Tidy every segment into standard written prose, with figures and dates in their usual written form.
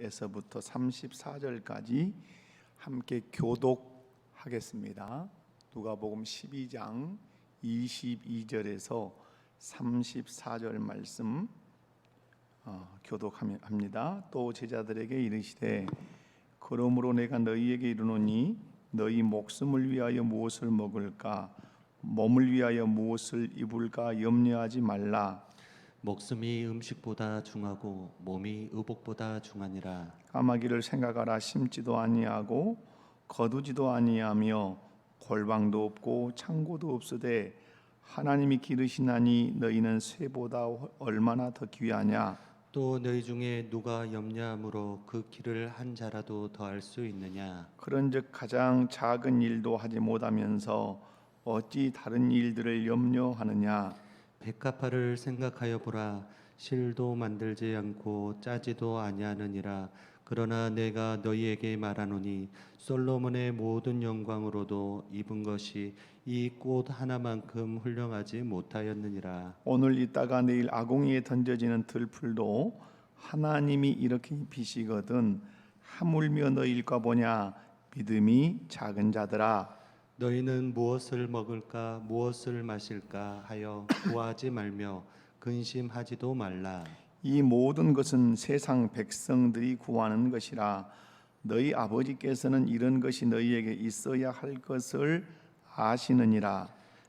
22절에서부터 34절까지 함께 교독하겠습니다. 누가복음 12장 22절에서 34절 말씀 교독합니다. 또 제자들에게 이르시되 그러므로 내가 너희에게 이르노니 너희 목숨을 위하여 무엇을 먹을까 몸을 위하여 무엇을 입을까 염려하지 말라. 목숨이 음식보다 중하고 몸이 의복보다 중하니라. 까마귀를 생각하라. 심지도 아니하고 거두지도 아니하며 골방도 없고 창고도 없으되 하나님이 기르시나니 너희는 쇠보다 얼마나 더 귀하냐. 또 너희 중에 누가 염려함으로 그 길을 한 자라도 더할 수 있느냐. 그런즉 가장 작은 일도 하지 못하면서 어찌 다른 일들을 염려하느냐. 백합화를 생각하여 보라. 실도 만들지 않고 짜지도 아니하느니라. 그러나 내가 너희에게 말하노니 솔로몬의 모든 영광으로도 입은 것이 이 꽃 하나만큼 훌륭하지 못하였느니라. 오늘 있다가 내일 아궁이에 던져지는 들풀도 하나님이 이렇게 입히시거든 하물며 너희일까 보냐. 믿음이 작은 자들아. 너희는 무엇을 먹을까 무엇을 마실까 하여 구하지 말며 근심하지도 말라. 이 모든 것은 세상 백성들이 구하는 것이라. 너희 아버지께서는 이런 것이 너희에게 있어야 할 것을 아시느니라.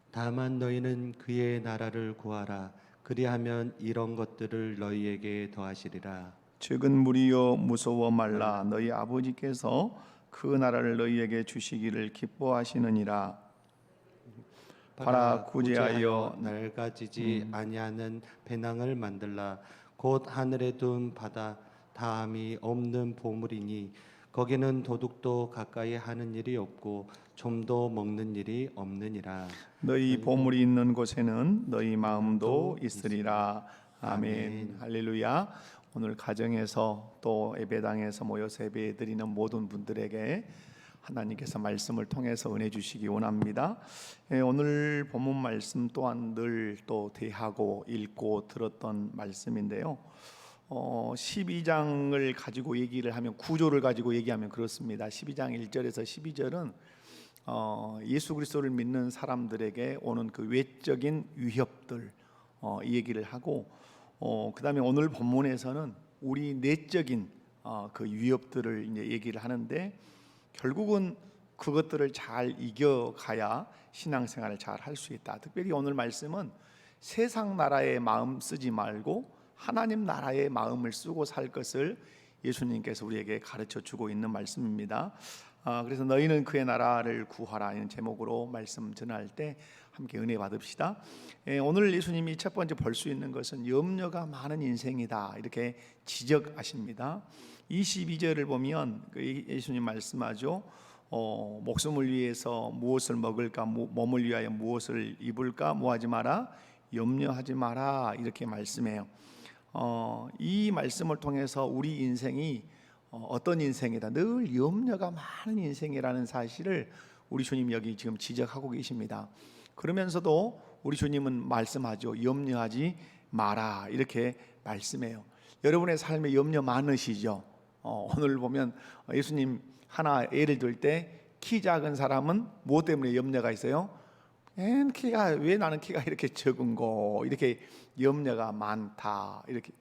다만 너희는 그의 나라를 구하라. 그리하면 이런 것들을 너희에게 더하시리라. 적은 무리여 무서워 말라. 너희 아버지께서 그 나라를 너희에게 주시기를 기뻐하시느니라. 봐라 구제하여 낡아지지 아니하는 배낭을 만들라. 곧 하늘에 둔 바다 다함이 없는 보물이니 거기는 도둑도 가까이 하는 일이 없고 좀도 먹는 일이 없느니라. 너희 보물이 있는 곳에는 너희 마음도 있으리라. 아멘. 할렐루야. 오늘 가정에서 또 예배당에서 모여서 예배드리는 모든 분들에게 하나님께서 말씀을 통해서 은혜 주시기 원합니다. 오늘 본문 말씀 또한 늘 또 대하고 읽고 들었던 말씀인데요. 12장을 가지고 얘기를 하면 구조를 가지고 얘기하면 그렇습니다. 12장 1절에서 12절은 예수 그리스도를 믿는 사람들에게 오는 그 외적인 위협들 이 얘기를 하고 그 다음에 오늘 본문에서는 우리 내적인 그 위협들을 이제 얘기를 하는데 결국은 그것들을 잘 이겨가야 신앙생활을 잘 할 수 있다. 특별히 오늘 말씀은 세상 나라의 마음 쓰지 말고 하나님 나라의 마음을 쓰고 살 것을 예수님께서 우리에게 가르쳐 주고 있는 말씀입니다. 그래서 너희는 그의 나라를 구하라 이런 제목으로 말씀 전할 때 함께 은혜 받읍시다. 오늘 예수님이 첫 번째 볼 수 있는 것은 염려가 많은 인생이다 이렇게 지적하십니다. 22절을 보면 예수님 말씀하죠. 목숨을 위해서 무엇을 먹을까 몸을 위하여 무엇을 입을까 뭐하지 마라 염려하지 마라 이렇게 말씀해요. 이 말씀을 통해서 우리 인생이 어떤 인생이다 늘 염려가 많은 인생이라는 사실을 우리 주님 여기 지금 지적하고 계십니다. 그러면서도 우리 주님은 말씀하죠. 염려하지 마라 이렇게 말씀해요. 여러분의 삶에 염려 많으시죠? 오늘 보면 예수님 하나 예를 들 때 키 작은 사람은 무엇 때문에 염려가 있어요? 왜 나는 키가 이렇게 적은 거 이렇게 염려가 많다 이렇게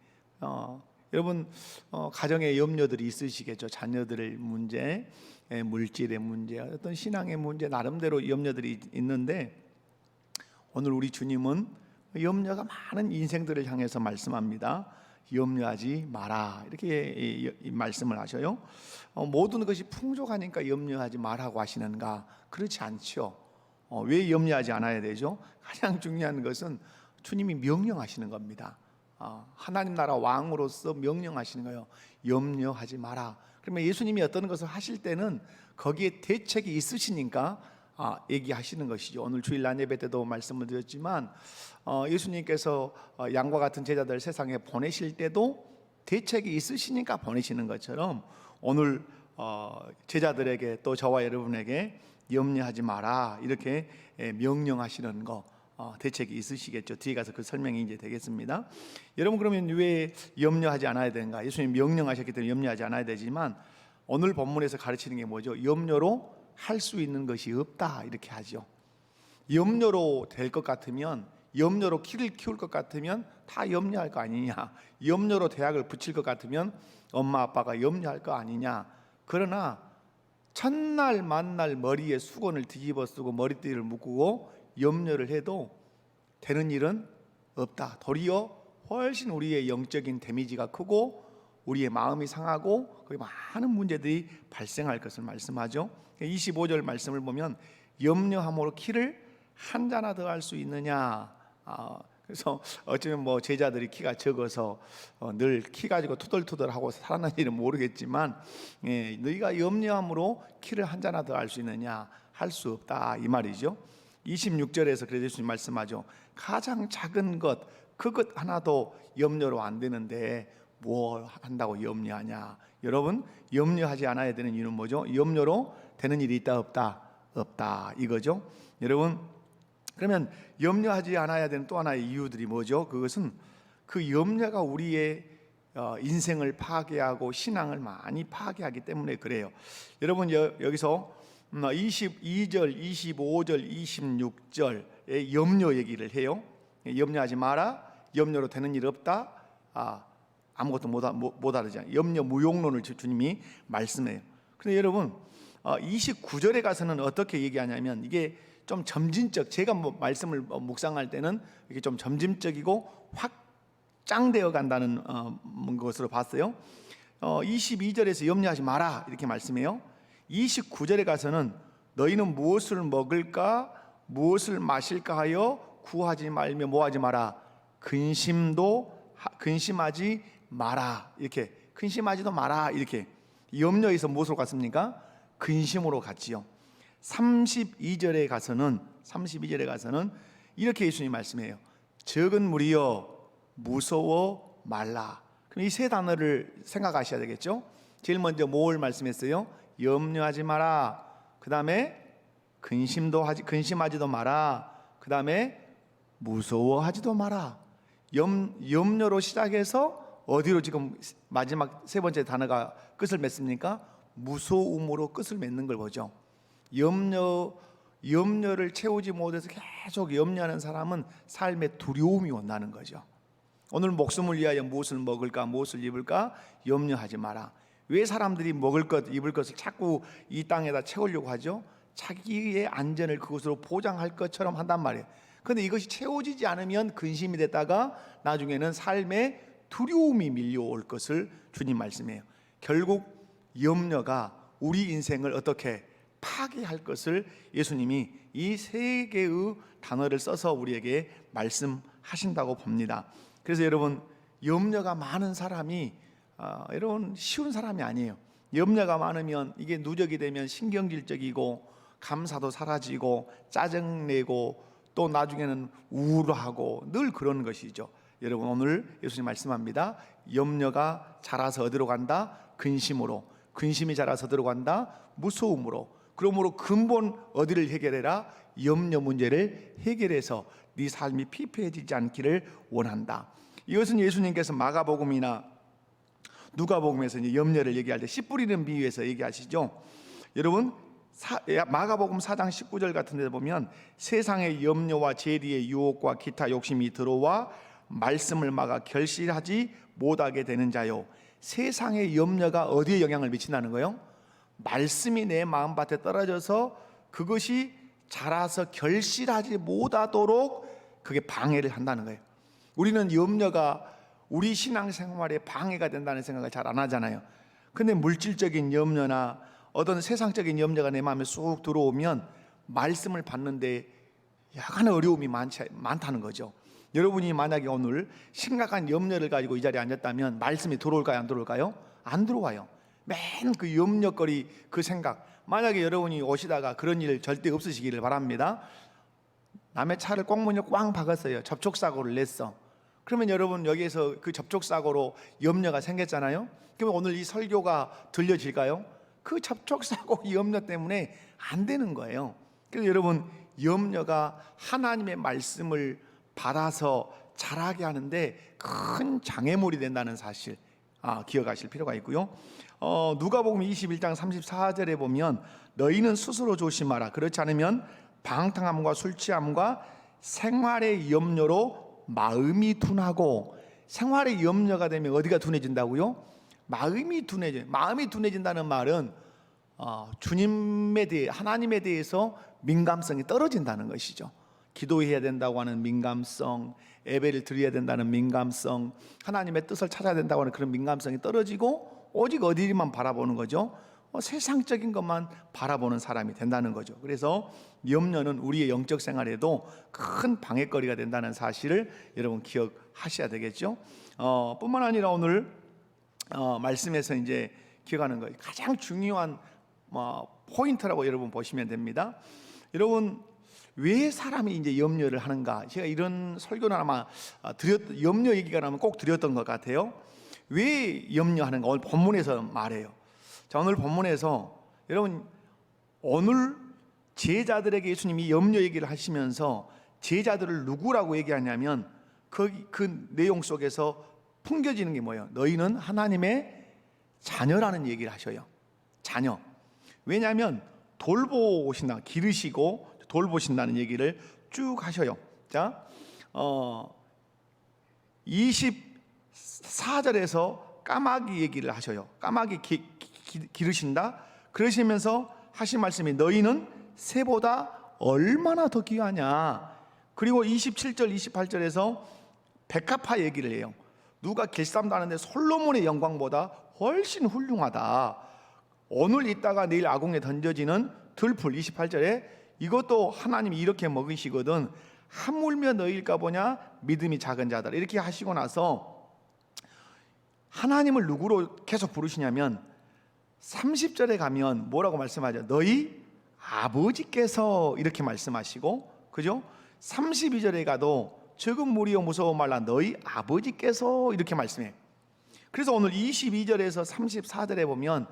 여러분 가정에 염려들이 있으시겠죠. 자녀들의 문제, 물질의 문제, 어떤 신앙의 문제 나름대로 염려들이 있는데 오늘 우리 주님은 염려가 많은 인생들을 향해서 말씀합니다. 염려하지 마라 이렇게 말씀을 하셔요. 모든 것이 풍족하니까 염려하지 말라고 하시는가? 그렇지 않죠. 왜 염려하지 않아야 되죠? 가장 중요한 것은 주님이 명령하시는 겁니다. 하나님 나라 왕으로서 명령하시는 거예요. 염려하지 마라. 그러면 예수님이 어떤 것을 하실 때는 거기에 대책이 있으시니까 얘기하시는 것이죠. 오늘 주일날 예배 때도 말씀을 드렸지만 예수님께서 양과 같은 제자들 세상에 보내실 때도 대책이 있으시니까 보내시는 것처럼 오늘 제자들에게 또 저와 여러분에게 염려하지 마라 이렇게 명령하시는 거 대책이 있으시겠죠. 뒤에 가서 그 설명이 이제 되겠습니다. 여러분, 그러면 왜 염려하지 않아야 되는가? 예수님 명령하셨기 때문에 염려하지 않아야 되지만 오늘 본문에서 가르치는 게 뭐죠? 염려로 할 수 있는 것이 없다, 이렇게 하죠. 염려로 될 것 같으면, 염려로 키를 키울 것 같으면 다 염려할 거 아니냐. 염려로 대학을 붙일 것 같으면 엄마 아빠가 염려할 거 아니냐. 그러나 첫날 만날 머리에 수건을 뒤집어 쓰고 머리띠를 묶고 염려를 해도 되는 일은 없다. 도리어 훨씬 우리의 영적인 데미지가 크고 우리의 마음이 상하고 거기 많은 문제들이 발생할 것을 말씀하죠. 25절 말씀을 보면 염려함으로 키를 한 자나 더 할 수 있느냐. 그래서 어쩌면 뭐 제자들이 키가 적어서 늘 키 가지고 투덜투덜하고 살았는지는 모르겠지만, 너희가 염려함으로 키를 한 자나 더 할 수 있느냐. 할 수 없다, 이 말이죠. 26절에서 그래서 예수님 말씀하죠. 가장 작은 것, 그것 하나도 염려로 안 되는데 뭘 한다고 염려하냐. 여러분, 염려하지 않아야 되는 이유는 뭐죠? 염려로 되는 일이 있다 없다? 없다, 이거죠. 여러분, 그러면 염려하지 않아야 되는 또 하나의 이유들이 뭐죠? 그것은 그 염려가 우리의 인생을 파괴하고 신앙을 많이 파괴하기 때문에 그래요. 여러분, 여기서 22절, 25절, 26절의 염려 얘기를 해요. 염려하지 마라, 염려로 되는 일 없다, 아무것도 못 알아지 않아. 염려 무용론을 주님이 말씀해요. 그런데 여러분, 29절에 가서는 어떻게 얘기하냐면, 이게 좀 점진적, 제가 말씀을 묵상할 때는 이게 좀 점진적이고 확장되어 간다는 것으로 봤어요. 22절에서 염려하지 마라 이렇게 말씀해요. 29절에 가서는 너희는 무엇을 먹을까 무엇을 마실까 하여 구하지 말며 뭐하지 마라, 근심하지 마라, 이렇게 근심하지도 마라, 이렇게 염려에서 무엇으로 갔습니까? 근심으로 갔지요. 32절에 가서는 이렇게 예수님이 말씀해요. 적은 무리여 무서워 말라. 그럼 이 세 단어를 생각하셔야 되겠죠. 제일 먼저 뭘 말씀했어요? 염려하지 마라. 그 다음에 근심하지도 마라. 그 다음에 무서워하지도 마라. 염려로 시작해서 어디로 지금 마지막 세 번째 단어가 끝을 맺습니까? 무서움으로 끝을 맺는 걸 보죠. 염려를 채우지 못해서 계속 염려하는 사람은 삶에 두려움이 온다는 거죠. 오늘 목숨을 위하여 무엇을 먹을까 무엇을 입을까 염려하지 마라. 왜 사람들이 먹을 것 입을 것을 자꾸 이 땅에다 채우려고 하죠? 자기의 안전을 그것으로 보장할 것처럼 한단 말이에요. 그런데 이것이 채워지지 않으면 근심이 됐다가 나중에는 삶에 두려움이 밀려올 것을 주님 말씀해요. 결국 염려가 우리 인생을 어떻게 파괴할 것을 예수님이 이 세 개의 단어를 써서 우리에게 말씀하신다고 봅니다. 그래서 여러분, 염려가 많은 사람이 여러분 쉬운 사람이 아니에요. 염려가 많으면 이게 누적이 되면 신경질적이고 감사도 사라지고 짜증내고 또 나중에는 우울하고 늘 그런 것이죠. 여러분, 오늘 예수님 말씀합니다. 염려가 자라서 어디로 간다? 근심으로. 근심이 자라서 들어간다? 무서움으로. 그러므로 근본 어디를 해결해라? 염려 문제를 해결해서 네 삶이 피폐해지지 않기를 원한다. 이것은 예수님께서 마가복음이나 누가복음에서 이제 염려를 얘기할 때 씨 뿌리는 비유에서 얘기하시죠. 여러분, 마가복음 4장 19절 같은 데 보면 세상의 염려와 재리의 유혹과 기타 욕심이 들어와 말씀을 막아 결실하지 못하게 되는 자요. 세상의 염려가 어디에 영향을 미친다는 거예요? 말씀이 내 마음밭에 떨어져서 그것이 자라서 결실하지 못하도록 그게 방해를 한다는 거예요. 우리는 염려가 우리 신앙생활에 방해가 된다는 생각을 잘 안 하잖아요. 근데 물질적인 염려나 어떤 세상적인 염려가 내 마음에 쑥 들어오면 말씀을 받는데 약간의 어려움이 많다는 거죠. 여러분이 만약에 오늘 심각한 염려를 가지고 이 자리에 앉았다면 말씀이 들어올까요? 안 들어올까요? 안 들어와요. 맨 그 염려거리, 그 생각. 만약에 여러분이 오시다가 그런 일 절대 없으시기를 바랍니다. 남의 차를 꽁무니에 꽝 박았어요. 접촉사고를 냈어. 그러면 여러분 여기에서 그 접촉사고로 염려가 생겼잖아요. 그러면 오늘 이 설교가 들려질까요? 그 접촉사고 염려 때문에 안 되는 거예요. 그래서 여러분, 염려가 하나님의 말씀을 받아서 자라게 하는데 큰 장애물이 된다는 사실 기억하실 필요가 있고요. 누가복음 21장 34절에 보면 너희는 스스로 조심하라. 그렇지 않으면 방탕함과 술 취함과 생활의 염려로 마음이 둔하고, 생활의 염려가 되면 어디가 둔해진다고요? 마음이 둔해져요. 마음이 둔해진다는 말은 주님에 대해, 하나님에 대해서 민감성이 떨어진다는 것이죠. 기도해야 된다고 하는 민감성, 예배를 드려야 된다는 민감성, 하나님의 뜻을 찾아야 된다고 하는 그런 민감성이 떨어지고 오직 어디만 바라보는 거죠? 세상적인 것만 바라보는 사람이 된다는 거죠. 그래서 염려는 우리의 영적 생활에도 큰 방해거리가 된다는 사실을 여러분 기억하셔야 되겠죠. 뿐만 아니라 오늘 말씀에서 이제 기억하는 거예요. 가장 중요한 포인트라고 여러분 보시면 됩니다. 여러분, 왜 사람이 이제 염려를 하는가? 제가 이런 설교는 아마 염려 얘기가 나면 꼭 드렸던 것 같아요. 왜 염려하는가? 오늘 본문에서 말해요. 자, 오늘 본문에서 여러분, 오늘 제자들에게 예수님이 염려 얘기를 하시면서 제자들을 누구라고 얘기하냐면 그 내용 속에서 풍겨지는 게 뭐예요? 너희는 하나님의 자녀라는 얘기를 하셔요. 자녀. 왜냐하면 돌보신다, 기르시고 돌보신다는 얘기를 쭉 하셔요. 자, 24절에서 까마귀 얘기를 하셔요. 까마귀 기르신다. 그러시면서 하신 말씀이 너희는 새보다 얼마나 더 귀하냐. 그리고 27절 28절에서 백합화 얘기를 해요. 누가 길쌈도 하는데 솔로몬의 영광보다 훨씬 훌륭하다. 오늘 있다가 내일 아궁에 던져지는 들풀 28절에 이것도 하나님이 이렇게 먹으시거든 하물며 너희일까 보냐 믿음이 작은 자들. 이렇게 하시고 나서 하나님을 누구로 계속 부르시냐면 30절에 가면 뭐라고 말씀하죠? 너희 아버지께서 이렇게 말씀하시고, 그죠? 32절에 가도 적은 무리여 무서워 말라 너희 아버지께서 이렇게 말씀해. 그래서 오늘 22절에서 34절에 보면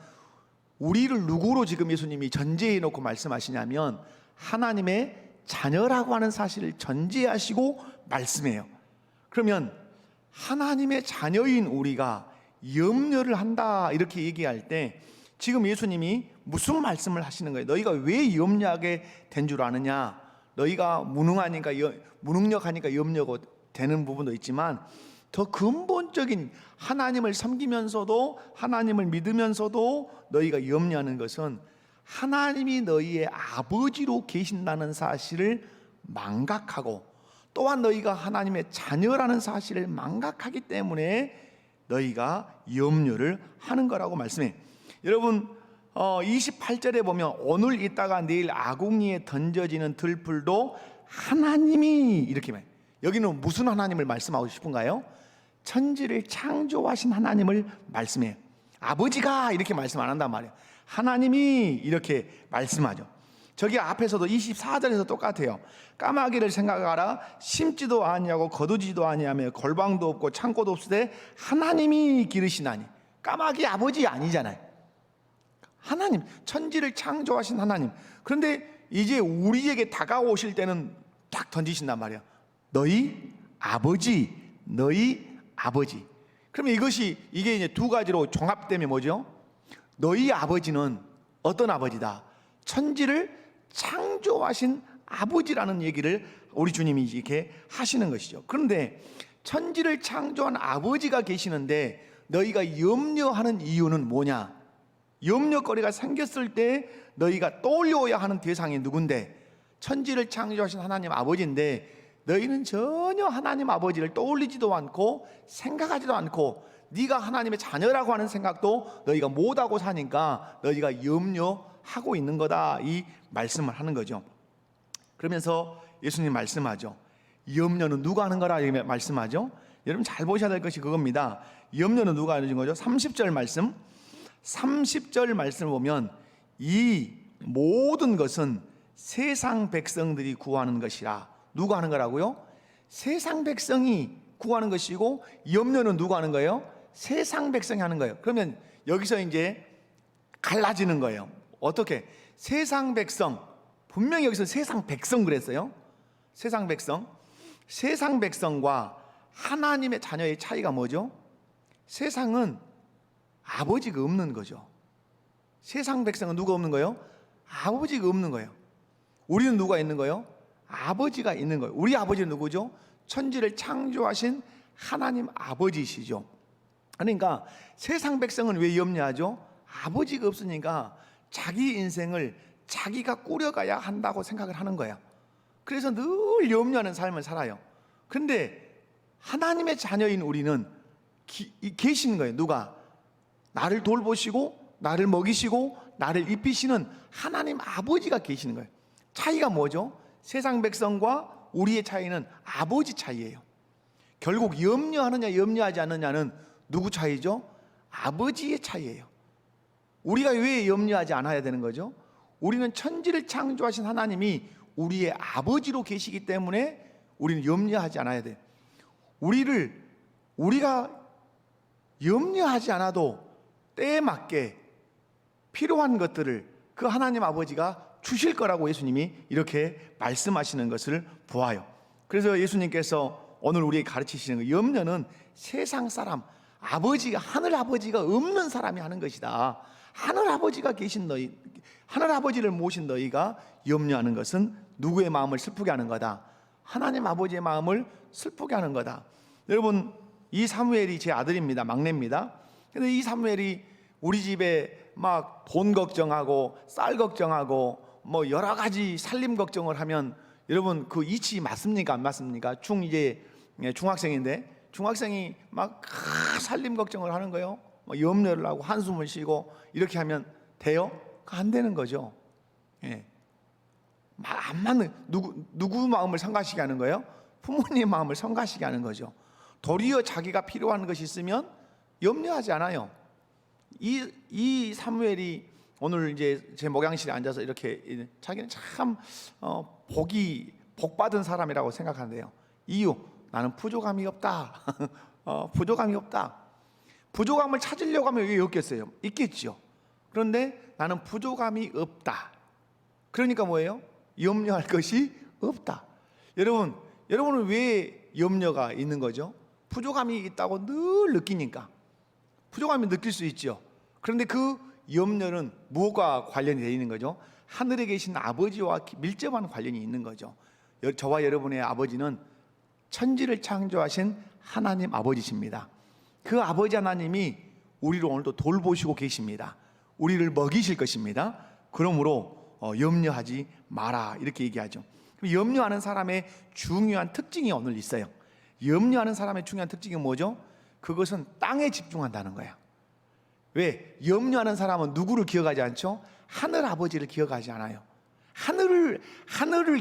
우리를 누구로 지금 예수님이 전제해 놓고 말씀하시냐면 하나님의 자녀라고 하는 사실을 전제하시고 말씀해요. 그러면 하나님의 자녀인 우리가 염려를 한다 이렇게 얘기할 때 지금 예수님이 무슨 말씀을 하시는 거예요? 너희가 왜 염려하게 된 줄 아느냐? 너희가 무능력하니까 염려가 되는 부분도 있지만 더 근본적인 하나님을 섬기면서도 하나님을 믿으면서도 너희가 염려하는 것은 하나님이 너희의 아버지로 계신다는 사실을 망각하고 또한 너희가 하나님의 자녀라는 사실을 망각하기 때문에 너희가 염려를 하는 거라고 말씀해. 여러분 28절에 보면 오늘 있다가 내일 아궁이에 던져지는 들풀도 하나님이 이렇게 말. 여기는 무슨 하나님을 말씀하고 싶은가요? 천지를 창조하신 하나님을 말씀해요. 아버지가 이렇게 말씀 안 한단 말이에요. 하나님이 이렇게 말씀하죠. 저기 앞에서도 24절에서 똑같아요. 까마귀를 생각하라. 심지도 아니하고 거두지도 아니하며 골방도 없고 창고도 없으되 하나님이 기르시나니. 까마귀 아버지 아니잖아요. 하나님, 천지를 창조하신 하나님. 그런데 이제 우리에게 다가오실 때는 딱 던지신단 말이에요. 너희 아버지, 너희 아버지. 그러면 이게 이제 두 가지로 종합되면 뭐죠? 너희 아버지는 어떤 아버지다? 천지를 창조하신 아버지라는 얘기를 우리 주님이 이렇게 하시는 것이죠. 그런데 천지를 창조한 아버지가 계시는데 너희가 염려하는 이유는 뭐냐? 염려거리가 생겼을 때 너희가 떠올려야 하는 대상이 누군데? 천지를 창조하신 하나님 아버지인데 너희는 전혀 하나님 아버지를 떠올리지도 않고 생각하지도 않고 네가 하나님의 자녀라고 하는 생각도 너희가 못하고 사니까 너희가 염려하고 있는 거다 이 말씀을 하는 거죠. 그러면서 예수님 말씀하죠. 염려는 누가 하는 거라 말씀하죠. 여러분 잘 보셔야 될 것이 그겁니다. 염려는 누가 하는 거죠? 30절 말씀 30절 말씀을 보면 이 모든 것은 세상 백성들이 구하는 것이라. 누가 하는 거라고요? 세상 백성이 구하는 것이고 염려는 누가 하는 거예요? 세상 백성이 하는 거예요. 그러면 여기서 이제 갈라지는 거예요. 어떻게? 세상 백성 분명히 여기서 세상 백성 그랬어요. 세상 백성. 세상 백성과 하나님의 자녀의 차이가 뭐죠? 세상은 아버지가 없는 거죠. 세상 백성은 누가 없는 거예요? 아버지가 없는 거예요. 우리는 누가 있는 거예요? 아버지가 있는 거예요. 우리 아버지는 누구죠? 천지를 창조하신 하나님 아버지시죠. 그러니까 세상 백성은 왜 염려하죠? 아버지가 없으니까 자기 인생을 자기가 꾸려가야 한다고 생각을 하는 거야. 그래서 늘 염려하는 삶을 살아요. 그런데 하나님의 자녀인 우리는 계신 거예요. 누가? 나를 돌보시고 나를 먹이시고 나를 입히시는 하나님 아버지가 계시는 거예요. 차이가 뭐죠? 세상 백성과 우리의 차이는 아버지 차이예요. 결국 염려하느냐 염려하지 않느냐는 누구 차이죠? 아버지의 차이예요. 우리가 왜 염려하지 않아야 되는 거죠? 우리는 천지를 창조하신 하나님이 우리의 아버지로 계시기 때문에 우리는 염려하지 않아야 돼요. 우리가 염려하지 않아도 때에 맞게 필요한 것들을 그 하나님 아버지가 주실 거라고 예수님이 이렇게 말씀하시는 것을 보아요. 그래서 예수님께서 오늘 우리에게 가르치시는 거, 염려는 세상 사람, 아버지가, 하늘 아버지가 없는 사람이 하는 것이다. 하늘 아버지가 계신 너희, 하늘 아버지를 모신 너희가 염려하는 것은 누구의 마음을 슬프게 하는 거다? 하나님 아버지의 마음을 슬프게 하는 거다. 여러분, 이 사무엘이 제 아들입니다. 막내입니다. 근데 이 사무엘이 우리 집에 막 돈 걱정하고 쌀 걱정하고 뭐 여러 가지 살림 걱정을 하면 여러분 그 이치 맞습니까? 안 맞습니까? 중학생인데 중학생이 막 살림 걱정을 하는 거예요. 염려를 하고 한숨을 쉬고 이렇게 하면 돼요? 안 되는 거죠. 예. 안 맞는, 누구 마음을 성가시게 하는 거예요? 부모님 마음을 성가시게 하는 거죠. 도리어 자기가 필요한 것이 있으면 염려하지 않아요. 이 사무엘이 오늘 이제 제 목양실에 앉아서 이렇게 자기는 참 복 받은 사람이라고 생각하는데요. 이유, 나는 부족함이 없다. 부족함이 없다. 부족함을 찾으려고 하면 왜 없겠어요? 있겠죠. 그런데 나는 부족함이 없다. 그러니까 뭐예요? 염려할 것이 없다. 여러분은 왜 염려가 있는 거죠? 부족함이 있다고 늘 느끼니까. 부족함이 느낄 수 있죠. 그런데 그 염려는 무엇과 관련이 되어 있는 거죠? 하늘에 계신 아버지와 밀접한 관련이 있는 거죠. 저와 여러분의 아버지는 천지를 창조하신 하나님 아버지십니다. 그 아버지 하나님이 우리를 오늘도 돌보시고 계십니다. 우리를 먹이실 것입니다. 그러므로 염려하지 마라 이렇게 얘기하죠. 염려하는 사람의 중요한 특징이 오늘 있어요. 염려하는 사람의 중요한 특징이 뭐죠? 그것은 땅에 집중한다는 거예요. 왜? 염려하는 사람은 누구를 기억하지 않죠? 하늘 아버지를 기억하지 않아요. 하늘을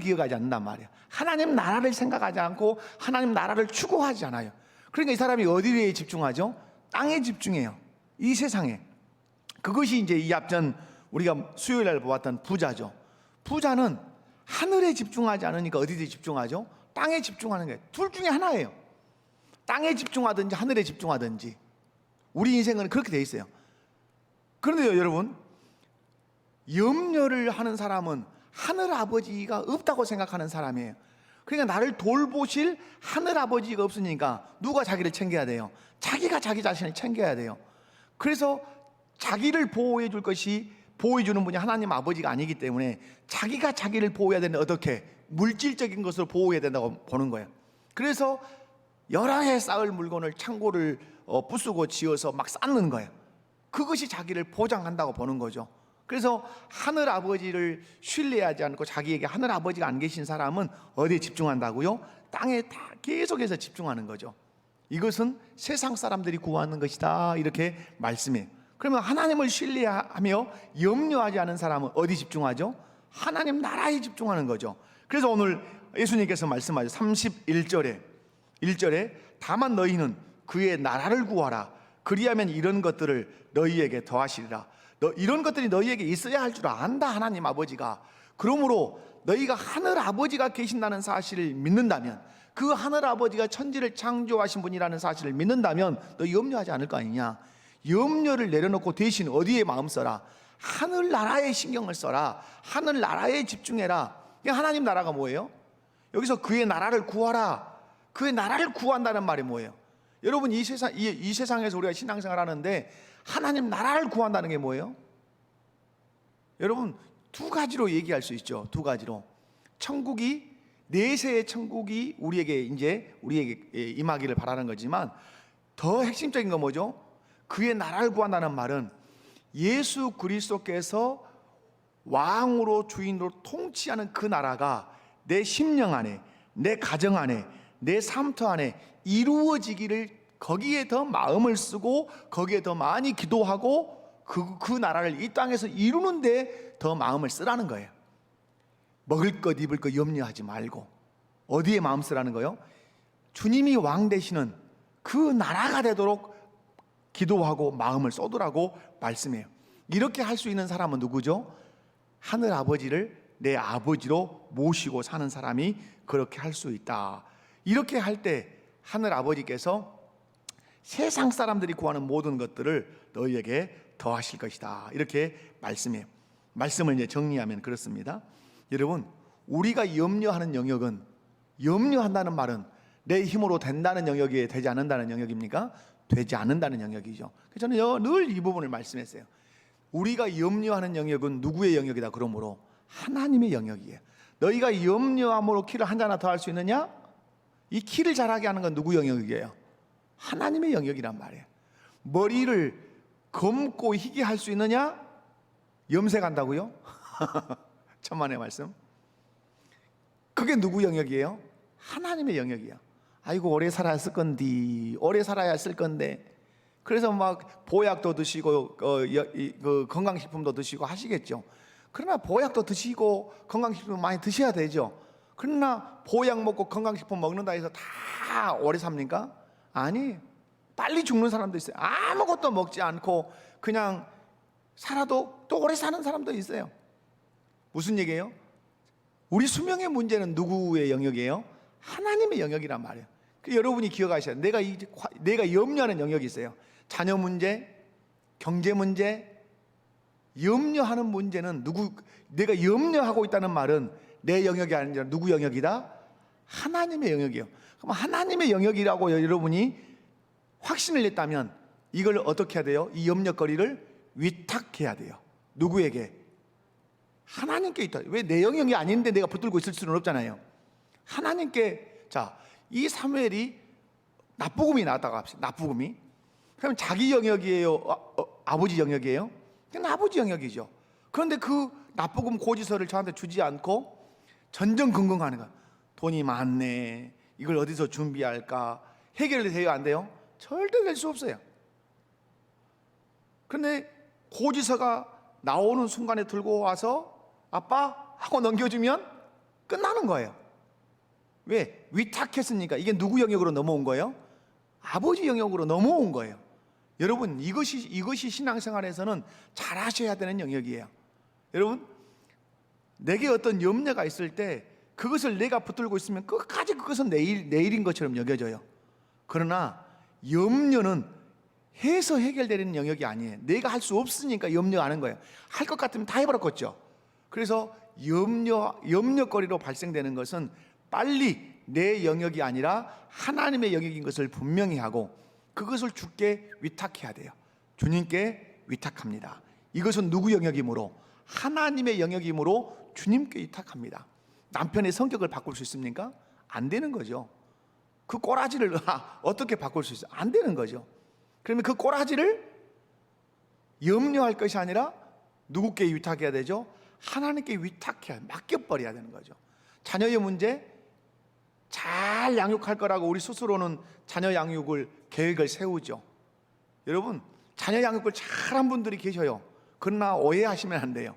기억하지 않는단 말이에요. 하나님 나라를 생각하지 않고 하나님 나라를 추구하지 않아요. 그러니까 이 사람이 어디에 집중하죠? 땅에 집중해요. 이 세상에. 그것이 이제 이 앞전 우리가 수요일 날 보았던 부자죠. 부자는 하늘에 집중하지 않으니까 어디에 집중하죠? 땅에 집중하는 거예요. 둘 중에 하나예요. 땅에 집중하든지 하늘에 집중하든지. 우리 인생은 그렇게 돼 있어요. 그런데요, 여러분, 염려를 하는 사람은 하늘 아버지가 없다고 생각하는 사람이에요. 그러니까 나를 돌보실 하늘 아버지가 없으니까 누가 자기를 챙겨야 돼요? 자기가 자기 자신을 챙겨야 돼요. 그래서 자기를 보호해 줄 것이 보호해 주는 분이 하나님 아버지가 아니기 때문에 자기가 자기를 보호해야 되는데 어떻게? 물질적인 것으로 보호해야 된다고 보는 거예요. 그래서 여러 해 쌓을 물건을 창고를 부수고 지어서 막 쌓는 거예요. 그것이 자기를 보장한다고 보는 거죠. 그래서 하늘 아버지를 신뢰하지 않고 자기에게 하늘 아버지가 안 계신 사람은 어디에 집중한다고요? 땅에 다 계속해서 집중하는 거죠. 이것은 세상 사람들이 구하는 것이다 이렇게 말씀해요. 그러면 하나님을 신뢰하며 염려하지 않은 사람은 어디 집중하죠? 하나님 나라에 집중하는 거죠. 그래서 오늘 예수님께서 말씀하죠. 31절에 1절에 다만 너희는 그의 나라를 구하라. 그리하면 이런 것들을 너희에게 더하시리라. 이런 것들이 너희에게 있어야 할 줄 안다 하나님 아버지가. 그러므로 너희가 하늘 아버지가 계신다는 사실을 믿는다면, 그 하늘 아버지가 천지를 창조하신 분이라는 사실을 믿는다면 너 염려하지 않을 거 아니냐. 염려를 내려놓고 대신 어디에 마음 써라? 하늘나라에 신경을 써라. 하늘나라에 집중해라. 하나님 나라가 뭐예요? 여기서 그의 나라를 구하라. 그의 나라를 구한다는 말이 뭐예요? 여러분, 이 세상에서 우리가 신앙생활 하는데 하나님 나라를 구한다는 게 뭐예요? 여러분, 두 가지로 얘기할 수 있죠. 두 가지로. 천국이, 내세의 천국이 우리에게 임하기를 바라는 거지만, 더 핵심적인 건 뭐죠? 그의 나라를 구한다는 말은 예수 그리스도께서 왕으로 주인으로 통치하는 그 나라가 내 심령 안에, 내 가정 안에, 내 삶터 안에 이루어지기를, 거기에 더 마음을 쓰고 거기에 더 많이 기도하고 그 나라를 이 땅에서 이루는데 더 마음을 쓰라는 거예요. 먹을 것 입을 것 염려하지 말고 어디에 마음 쓰라는 거예요? 주님이 왕 되시는 그 나라가 되도록 기도하고 마음을 쏟으라고 말씀해요. 이렇게 할 수 있는 사람은 누구죠? 하늘 아버지를 내 아버지로 모시고 사는 사람이 그렇게 할 수 있다. 이렇게 할 때 하늘 아버지께서 세상 사람들이 구하는 모든 것들을 너희에게 더하실 것이다. 이렇게 말씀해요. 말씀을 이제 정리하면 그렇습니다. 여러분, 우리가 염려하는 영역은, 염려한다는 말은 내 힘으로 된다는 영역이 되지 않는다는 영역입니까? 되지 않는다는 영역이죠. 그래서 저는 늘 이 부분을 말씀했어요. 우리가 염려하는 영역은 누구의 영역이다? 그러므로 하나님의 영역이에요. 너희가 염려함으로 키를 한 자나 더 할 수 있느냐? 이 키를 자라게 하는 건 누구 영역이에요? 하나님의 영역이란 말이에요. 머리를 검고 희게 할 수 있느냐? 염색한다고요? 천만의 말씀. 그게 누구 영역이에요? 하나님의 영역이에요. 아이고, 오래 살아야 쓸 건데, 오래 살아야 쓸 건데, 그래서 막 보약도 드시고 건강식품도 드시고 하시겠죠. 그러나 보약도 드시고 건강식품 많이 드셔야 되죠. 그러나 보약 먹고 건강식품 먹는다 해서 다 오래 삽니까? 아니, 빨리 죽는 사람도 있어요. 아무것도 먹지 않고 그냥 살아도 또 오래 사는 사람도 있어요. 무슨 얘기예요? 우리 수명의 문제는 누구의 영역이에요? 하나님의 영역이란 말이에요. 여러분이 기억하셔야 돼요. 내가 염려하는 영역이 있어요. 자녀 문제, 경제 문제, 염려하는 문제는 내가 염려하고 있다는 말은 내 영역이 아니라 누구 영역이다? 하나님의 영역이에요. 그럼 하나님의 영역이라고 여러분이 확신을 냈다면 이걸 어떻게 해야 돼요? 이 염려거리를 위탁해야 돼요. 누구에게? 하나님께 있다. 왜 내 영역이 아닌데 내가 붙들고 있을 수는 없잖아요. 하나님께. 자, 이 사무엘이 납부금이 나왔다고 합시다. 납부금이. 그럼 자기 영역이에요? 아버지 영역이에요? 그냥 아버지 영역이죠. 그런데 그 납부금 고지서를 저한테 주지 않고 전전긍긍하는 거야. 돈이 많네. 이걸 어디서 준비할까? 해결돼요, 안 돼요? 절대 될 수 없어요. 그런데 고지서가 나오는 순간에 들고 와서 아빠 하고 넘겨주면 끝나는 거예요. 왜? 위탁했으니까. 이게 누구 영역으로 넘어온 거예요? 아버지 영역으로 넘어온 거예요. 여러분, 이것이 신앙생활에서는 잘 하셔야 되는 영역이에요. 여러분, 내게 어떤 염려가 있을 때 그것을 내가 붙들고 있으면 끝까지 그것은 내 일인 것처럼 여겨져요. 그러나 염려는 해서 해결되는 영역이 아니에요. 내가 할 수 없으니까 염려하는 거예요. 할 것 같으면 다 해버렸겠죠. 그래서 염려거리로 발생되는 것은 빨리 내 영역이 아니라 하나님의 영역인 것을 분명히 하고 그것을 주께 위탁해야 돼요. 주님께 위탁합니다. 이것은 누구 영역이므로? 하나님의 영역이므로 주님께 위탁합니다. 남편의 성격을 바꿀 수 있습니까? 안 되는 거죠. 그 꼬라지를 어떻게 바꿀 수 있어요? 안 되는 거죠. 그러면 그 꼬라지를 염려할 것이 아니라 누구께 위탁해야 되죠? 하나님께 위탁해야, 맡겨버려야 되는 거죠. 자녀의 문제 잘 양육할 거라고 우리 스스로는 자녀 양육을 계획을 세우죠. 여러분, 자녀 양육을 잘한 분들이 계셔요. 그러나 오해하시면 안 돼요.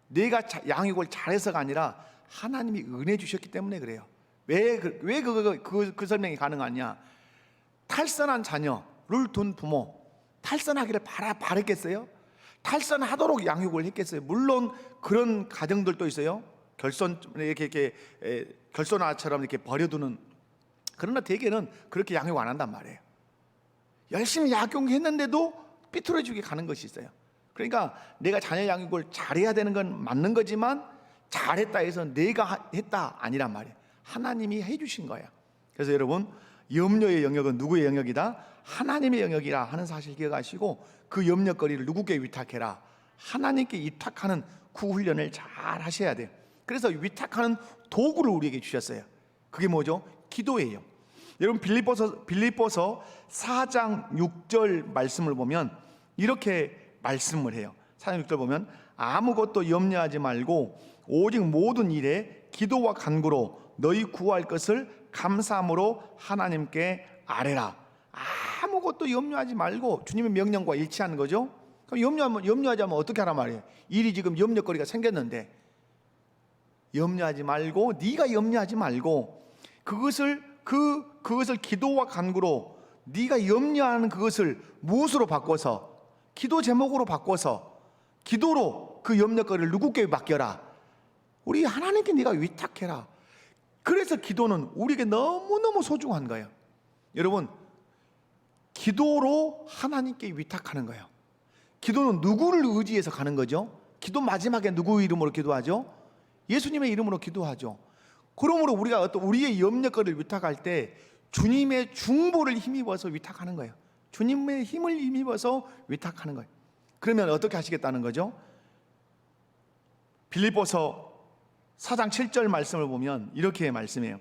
내가 양육을 잘해서가 아니라 하나님이 은혜 주셨기 때문에 그래요. 왜 그 설명이 가능하냐? 탈선한 자녀를 둔 부모, 탈선하기를 바랬겠어요? 탈선하도록 양육을 했겠어요? 물론 그런 가정들도 있어요. 결손아처럼 이렇게 버려두는. 그러나 대개는 그렇게 양육 안 한단 말이에요. 열심히 양육했는데도 삐뚤어지게 가는 것이 있어요. 그러니까 내가 자녀 양육을 잘해야 되는 건 맞는 거지만 잘했다 해서 내가 했다 아니란 말이에요. 하나님이 해주신 거예요. 그래서 여러분, 염려의 영역은 누구의 영역이다? 하나님의 영역이라 하는 사실 기억하시고, 그 염려거리를 누구께 위탁해라? 하나님께 위탁하는 그 훈련을 잘 하셔야 돼요. 그래서 위탁하는 도구를 우리에게 주셨어요. 그게 뭐죠? 기도예요. 여러분, 빌립보서 4장 6절 말씀을 보면 이렇게 말씀을 해요. 4장 6절 보면 아무것도 염려하지 말고 오직 모든 일에 기도와 간구로 너희 구할 것을 감사함으로 하나님께 아뢰라. 아무것도 염려하지 말고, 주님의 명령과 일치하는 거죠. 그럼 염려하지 않으면 어떻게 하란 말이에요? 일이 지금 염려거리가 생겼는데, 염려하지 말고, 네가 염려하지 말고, 그것을 기도와 간구로, 네가 염려하는 그것을 무엇으로 바꿔서, 기도 제목으로 바꿔서, 기도로 그 염려거리를 누구께 맡겨라? 우리 하나님께 네가 위탁해라. 그래서 기도는 우리에게 너무너무 소중한 거예요. 여러분, 기도로 하나님께 위탁하는 거예요. 기도는 누구를 의지해서 가는 거죠? 기도 마지막에 누구 이름으로 기도하죠? 예수님의 이름으로 기도하죠. 그러므로 우리가 우리의 염려거리를 위탁할 때 주님의 중보를 힘입어서 위탁하는 거예요. 주님의 힘을 힘입어서 위탁하는 거예요. 그러면 어떻게 하시겠다는 거죠? 빌립보서 4장 7절 말씀을 보면 이렇게 말씀해요.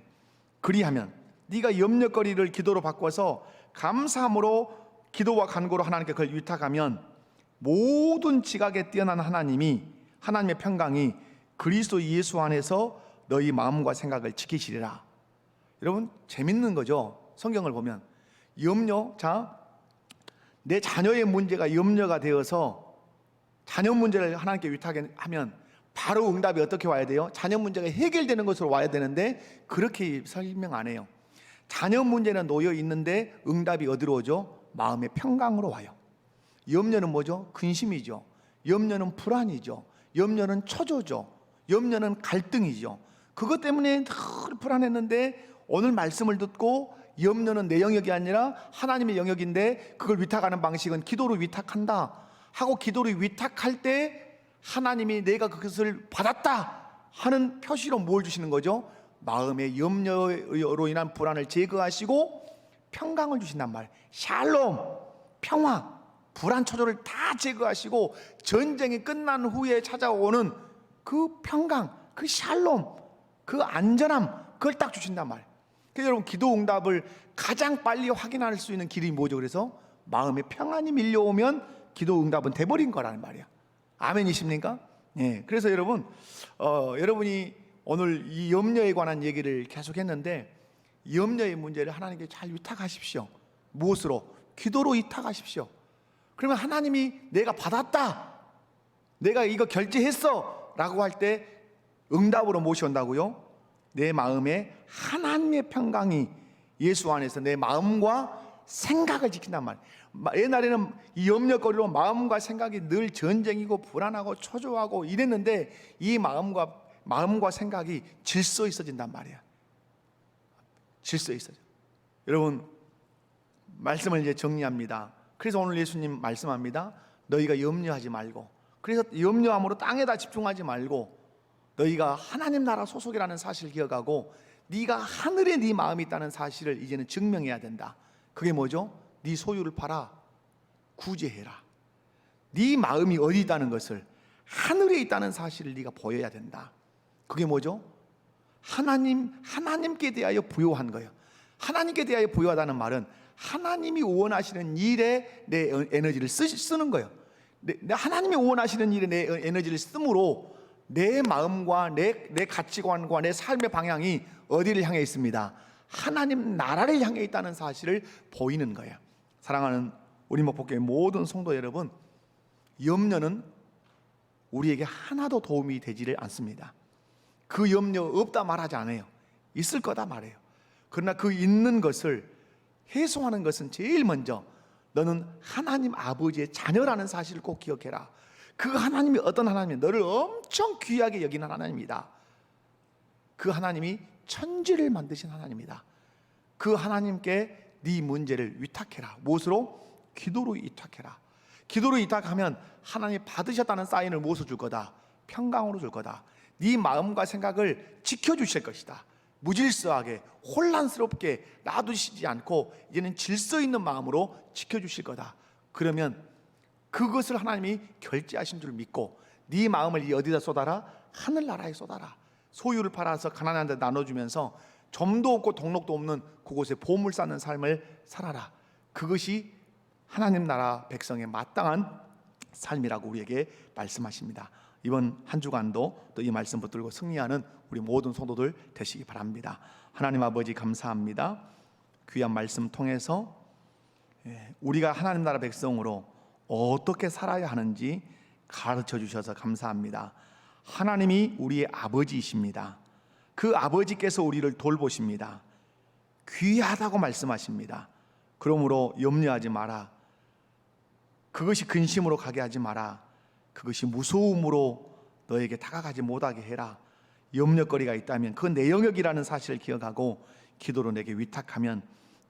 그리하면 네가 염려거리를 기도로 바꿔서 감사함으로 기도와 간구로 하나님께 그걸 위탁하면 모든 지각에 뛰어난 하나님의 평강이 그리스도 예수 안에서 너희 마음과 생각을 지키시리라. 여러분, 재밌는 거죠. 성경을 보면 내 자녀의 문제가 염려가 되어서 자녀 문제를 하나님께 위탁하면 바로 응답이 어떻게 와야 돼요? 자녀 문제가 해결되는 것으로 와야 되는데 그렇게 설명 안 해요. 자녀 문제는 놓여 있는데 응답이 어디로 오죠? 마음의 평강으로 와요. 염려는 뭐죠? 근심이죠. 염려는 불안이죠. 염려는 초조죠. 염려는 갈등이죠. 그것 때문에 늘 불안했는데 오늘 말씀을 듣고 염려는 내 영역이 아니라 하나님의 영역인데 그걸 위탁하는 방식은 기도로 위탁한다 하고, 기도를 위탁할 때 하나님이 내가 그것을 받았다 하는 표시로 뭘 주시는 거죠? 마음의 염려로 인한 불안을 제거하시고 평강을 주신단 말이에요. 샬롬, 평화, 불안, 초조를 다 제거하시고 전쟁이 끝난 후에 찾아오는 그 평강, 그 샬롬, 그 안전함, 그걸 딱 주신단 말이에요. 그래서 여러분, 기도 응답을 가장 빨리 확인할 수 있는 길이 뭐죠? 그래서 마음의 평안이 밀려오면 기도 응답은 돼버린 거라는 말이야. 아멘이십니까? 예. 그래서 여러분이 오늘 이 염려에 관한 얘기를 계속 했는데, 염려의 문제를 하나님께 잘 위탁하십시오. 무엇으로? 기도로 위탁하십시오. 그러면 하나님이 내가 받았다, 내가 이거 결제했어 라고 할 때 응답으로 모셔온다고요? 내 마음에 하나님의 평강이 예수 안에서 내 마음과 생각을 지킨단 말이에요. 옛날에는 이 염려거리로 마음과 생각이 늘 전쟁이고 불안하고 초조하고 이랬는데, 이 마음과 생각이 질서 있어진단 말이야. 질서 있어져. 여러분, 말씀을 이제 정리합니다. 그래서 오늘 예수님 말씀합니다. 너희가 염려하지 말고, 그래서 염려함으로 땅에다 집중하지 말고 너희가 하나님 나라 소속이라는 사실을 기억하고 네가 하늘에 네 마음이 있다는 사실을 이제는 증명해야 된다. 그게 뭐죠? 네 소유를 팔아 구제해라. 네 마음이 어디 있다는 것을, 하늘에 있다는 사실을 네가 보여야 된다. 그게 뭐죠? 하나님께 대하여 부요한 거예요. 하나님께 대하여 부요하다는 말은 하나님이 원하시는 일에 내 에너지를 쓰는 거예요. 하나님이 원하시는 일에 내 에너지를 쓰므로 내 마음과 내 가치관과 내 삶의 방향이 어디를 향해 있습니다? 하나님 나라를 향해 있다는 사실을 보이는 거예요. 사랑하는 우리 목포교회 모든 성도 여러분, 염려는 우리에게 하나도 도움이 되지를 않습니다. 그 염려 없다 말하지 않아요. 있을 거다 말해요. 그러나 그 있는 것을 해소하는 것은 제일 먼저 너는 하나님 아버지의 자녀라는 사실을 꼭 기억해라. 그 하나님이 어떤 하나님이에요? 너를 엄청 귀하게 여기는 하나님이다. 그 하나님이 천지를 만드신 하나님이다. 그 하나님께 네 문제를 위탁해라. 무엇으로? 기도로 위탁해라. 기도로 이탁하면 하나님 받으셨다는 사인을 무엇으로 줄 거다? 평강으로 줄 거다. 네 마음과 생각을 지켜주실 것이다. 무질서하게 혼란스럽게 놔두시지 않고 이제는 질서 있는 마음으로 지켜주실 거다. 그러면 그것을 하나님이 결제하신 줄 믿고 네 마음을 이 어디다 쏟아라? 하늘나라에 쏟아라. 소유를 팔아서 가난한 데 나눠주면서 점도 없고 동록도 없는 그곳에 보물 쌓는 삶을 살아라. 그것이 하나님 나라 백성의 마땅한 삶이라고 우리에게 말씀하십니다. 이번 한 주간도 또 이 말씀 붙들고 승리하는 우리 모든 성도들 되시기 바랍니다. 하나님 아버지 감사합니다. 귀한 말씀 통해서 우리가 하나님 나라 백성으로 어떻게 살아야 하는지 가르쳐 주셔서 감사합니다. 하나님이 우리의 아버지이십니다. 그 아버지께서 우리를 돌보십니다. 귀하다고 말씀하십니다. 그러므로 염려하지 마라. 그것이 근심으로 가게 하지 마라. 그것이 무서움으로 너에게 다가가지 못하게 해라. 염려거리가 있다면 그 내 영역이라는 사실을 기억하고 기도로 내게 위탁하면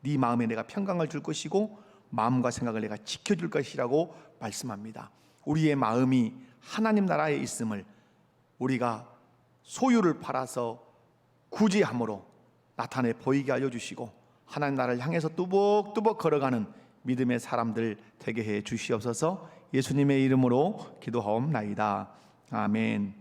네 마음에 내가 평강을 줄 것이고 마음과 생각을 내가 지켜줄 것이라고 말씀합니다. 우리의 마음이 하나님 나라에 있음을 우리가 소유를 팔아서 구제함으로 나타내 보이게 알려주시고 하나님 나라를 향해서 뚜벅뚜벅 걸어가는 믿음의 사람들 되게 해 주시옵소서. 예수님의 이름으로 기도하옵나이다. 아멘.